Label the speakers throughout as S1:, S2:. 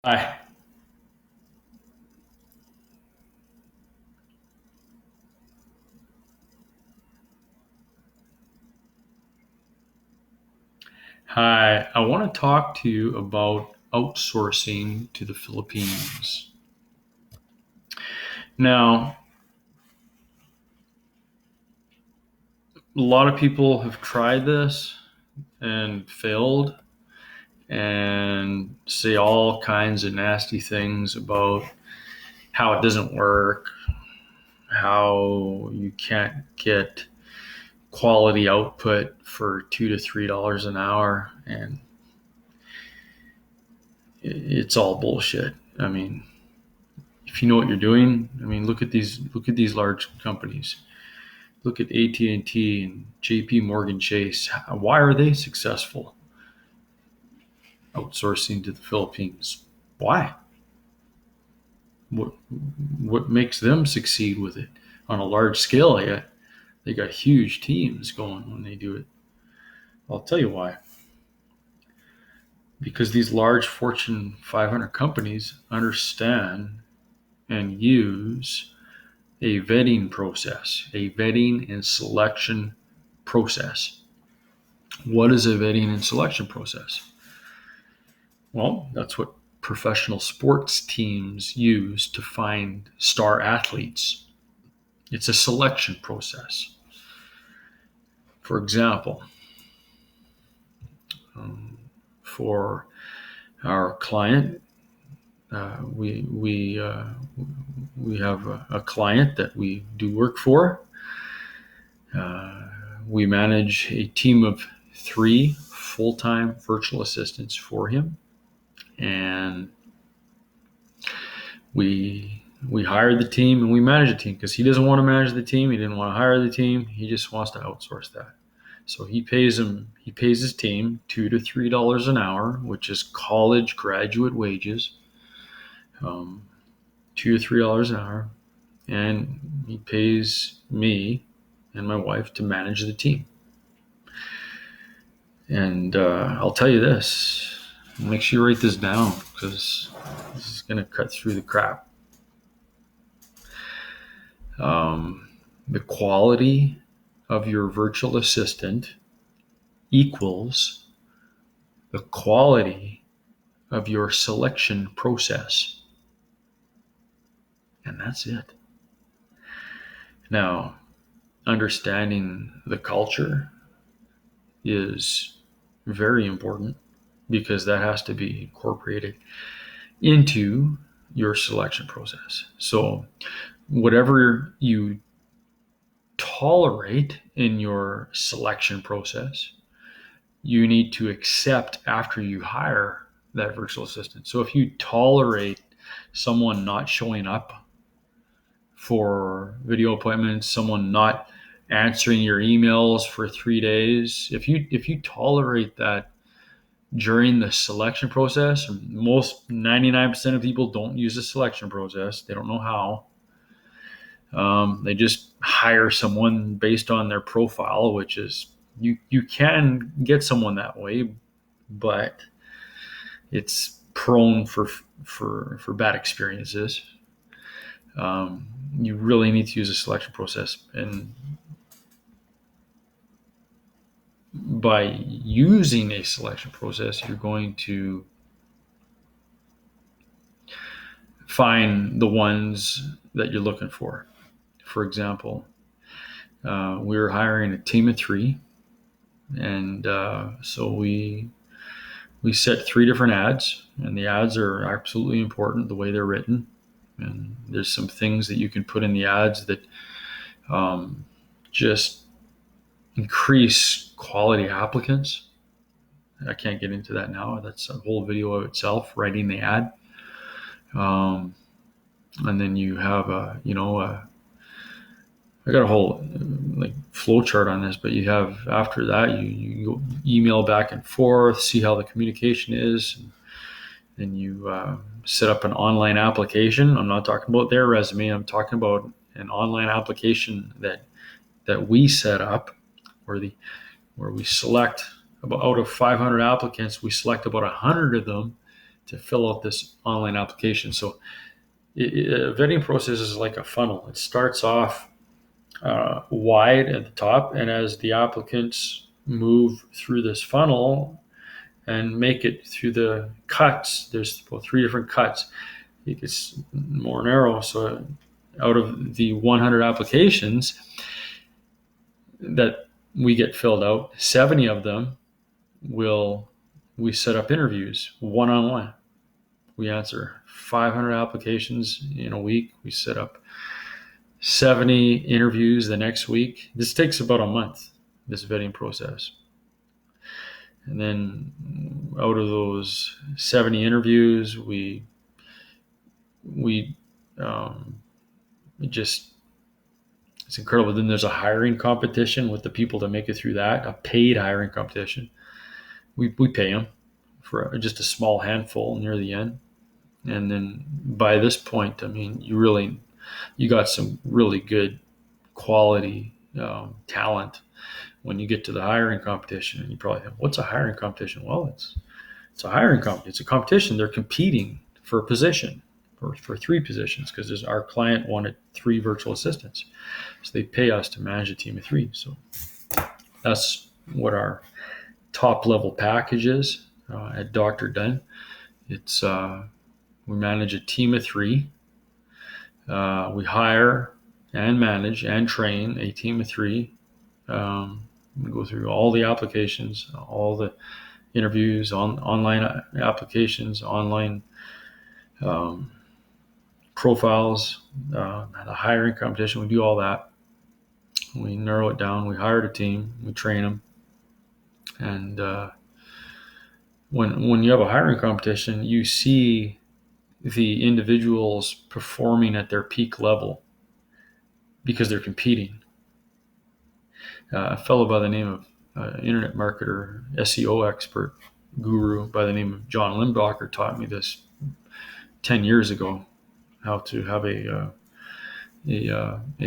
S1: Hi. Hi. I want to talk to you about outsourcing to the Philippines. Now, a lot of people have tried this and failed and say all kinds of nasty things about how it doesn't work, how you can't get quality output for $2 to $3 an hour, and it's all bullshit. I mean, if you know what you're doing, I mean, look at these large companies. Look at AT&T and JP Morgan Chase. Why are they successful outsourcing to the Philippines? Why? What what makes them succeed with it on a large scale? They got huge teams going when they do it. I'll tell you why. Because these large Fortune 500 companies understand and use a vetting process, a vetting and selection process. What is a vetting and selection process? Well, that's what professional sports teams use to find star athletes. It's a selection process. For example, um, for our client, we have a client that we do work for. Uh, we manage a team of 3 full-time virtual assistants for him, and we hired the team and we manage the team because he doesn't want to manage the team. He didn't want to hire the team. He just wants to outsource that. So he pays his team $2 to $3 an hour, which is college graduate wages, um, $2 to $3 an hour, and he pays me and my wife to manage the team. And I'll tell you this: make sure you write this down because this is going to cut through the crap. The quality of your virtual assistant equals the quality of your selection process. And that's it. Now, understanding the culture is very important because that has to be incorporated into your selection process. So, whatever you tolerate in your selection process, you need to accept after you hire that virtual assistant. So if you tolerate someone not showing up for video appointments, someone not answering your emails for 3 days, if you tolerate that during the selection process, most 99% of people don't use the selection process. They don't know how. They just hire someone based on their profile, which is you can get someone that way, but it's prone for bad experiences. You really need to use a selection process, and by using a selection process, you're going to find the ones that you're looking for. For example, we were hiring a team of 3, and so we set 3 different ads, and the ads are absolutely important the way they're written. And there's some things that you can put in the ads that just increase quality applicants. I can't get into that now. That's a whole video of itself, writing the ad. And then you have I got a whole like flow chart on this, but you have after that you email back and forth, see how the communication is, and then you set up an online application. I'm not talking about their resume. I'm talking about an online application that we set up, where we select about out of 500 applicants, we select about 100 of them, to fill out this online application. So a vetting process is like a funnel. It starts off wide at the top, and as the applicants move through this funnel and make it through the cuts, there's about 3 different cuts. It gets more narrow. So out of the 100 applications that we get filled out, 70 of them we set up interviews one-on-one. We answer 500 applications in a week. We set up 70 interviews the next week. This takes about a month, this vetting process. And then out of those 70 interviews, it's incredible. Then there's a hiring competition with the people that make it through that, a paid hiring competition. We pay them for just a small handful near the end. And then by this point, I mean, you got some really good quality talent when you get to the hiring competition. And you probably think, what's a hiring competition? Well, it's a hiring competition. It's a competition. They're competing for a position, or for 3 positions, because our client wanted 3 virtual assistants. So they pay us to manage a team of 3. So that's what our top level package is at Dr. Dunn. It's we manage a team of 3. We hire and manage and train a team of 3. We go through all the applications, all the interviews, online applications, online profiles, the hiring competition. We do all that. We narrow it down. We hire a team. We train them. And when you have a hiring competition, you see the individuals performing at their peak level because they're competing. A fellow by the name of internet marketer, SEO expert, guru by the name of John Limbacher taught me this 10 years ago, how to have a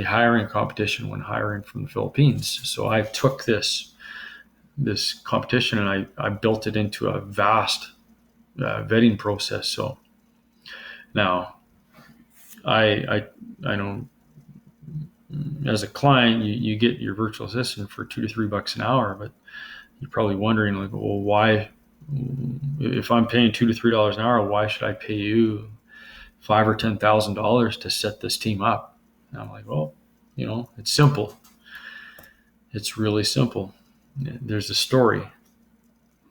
S1: hiring competition when hiring from the Philippines. So I took this competition and I built it into a vast vetting process. So now I know, as a client, you get your virtual assistant for $2 to $3 an hour, but you're probably wondering, like, well, why, if I'm paying $2 to $3 an hour, why should I pay you $5,000 or $10,000 to set this team up? And I'm like, well, it's simple. It's really simple. There's a story,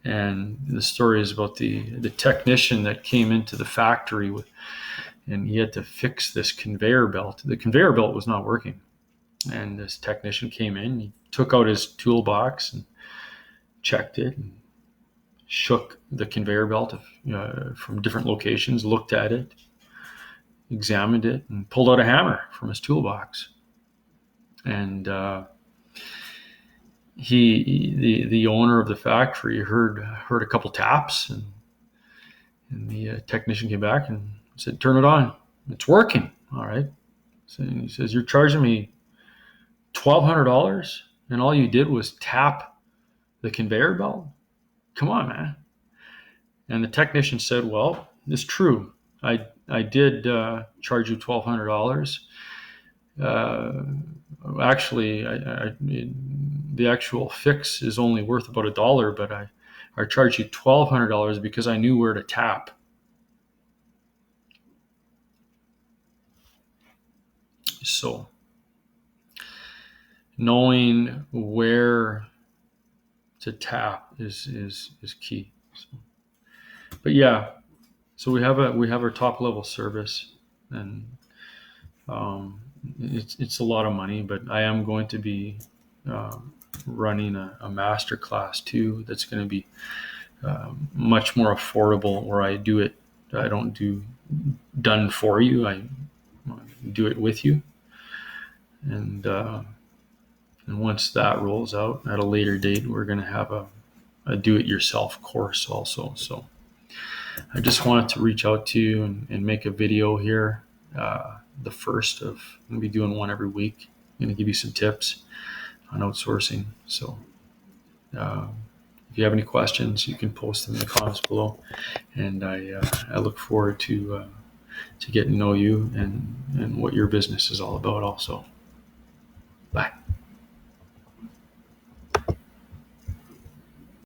S1: and the story is about the technician that came into the factory and he had to fix this conveyor belt. The conveyor belt was not working. And this technician came in, he took out his toolbox and checked it and shook the conveyor belt from different locations, looked at it, examined it, and pulled out a hammer from his toolbox. And the owner of the factory heard a couple taps, and the technician came back and said, "Turn it on. It's working." All right. So he says, "You're charging me $1,200 and all you did was tap the conveyor belt? Come on, man." And the technician said, "Well, it's true. I did charge you $1,200. Actually, the actual fix is only worth about $1, but I charged you $1,200 because I knew where to tap." So knowing where to tap is key. But yeah, so we have our top level service, and it's a lot of money. But I am going to be running a master class too. That's going to be much more affordable, where I don't do done for you. I do it with you, and once that rolls out at a later date, we're going to have a do-it-yourself course also. So I just wanted to reach out to you and make a video here. The first of, I'm going to be doing one every week. I'm going to give you some tips on outsourcing. So if If you have any questions, you can post them in the comments below. And I look forward to getting to know you and what your business is all about also. Bye.